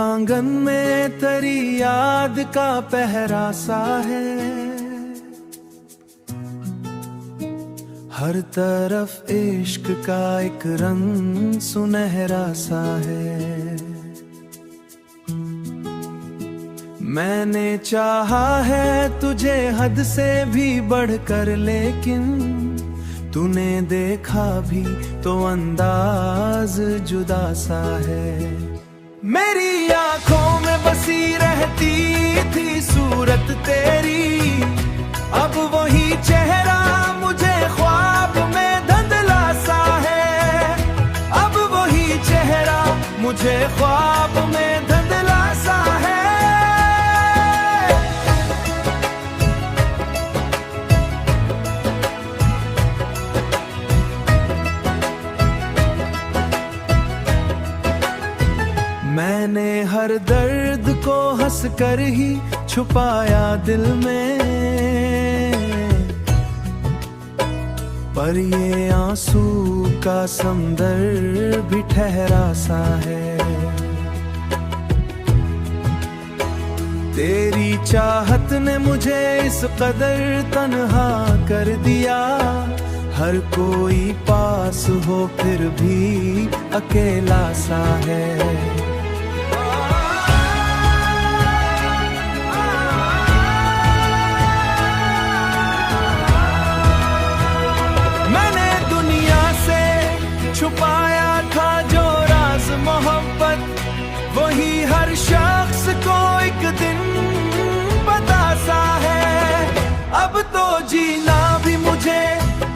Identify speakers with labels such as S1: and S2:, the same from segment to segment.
S1: आंगन में तेरी याद का पहरा सा है, हर तरफ इश्क का एक रंग सुनहरा सा है। मैंने चाहा है तुझे हद से भी बढ़कर, लेकिन तूने देखा भी तो अंदाज जुदा सा है। मेरी आंखों में बसी रहती थी सूरत तेरी, अब वही चेहरा मुझे ख्वाब में धुंधला सा है। अब वही चेहरा मुझे ख्वाब में धुंधला सा है। मैंने हर दर्द को हंस कर ही छुपाया दिल में, पर ये आंसू का समंदर भी ठहरा सा है। तेरी चाहत ने मुझे इस कदर तन्हा कर दिया, हर कोई पास हो फिर भी अकेला सा है। छुपाया था जो राज मोहब्बत, वही हर शख्स को एक दिन पता सा है। अब तो जीना भी मुझे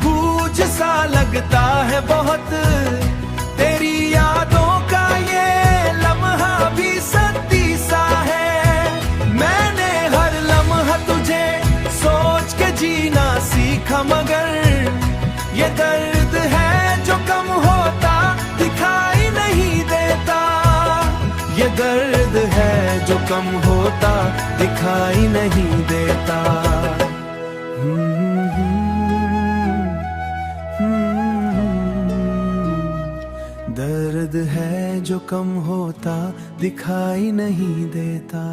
S1: बोझ सा लगता है बहुत, तेरी यादों का ये लम्हा भी सत्ती सा है। मैंने हर लम्हा तुझे सोच के जीना सीखा, मगर ये दर्द है जो कम होता दिखाई नहीं देता। ये दर्द है जो कम होता दिखाई नहीं देता। दर्द है जो कम होता दिखाई नहीं देता।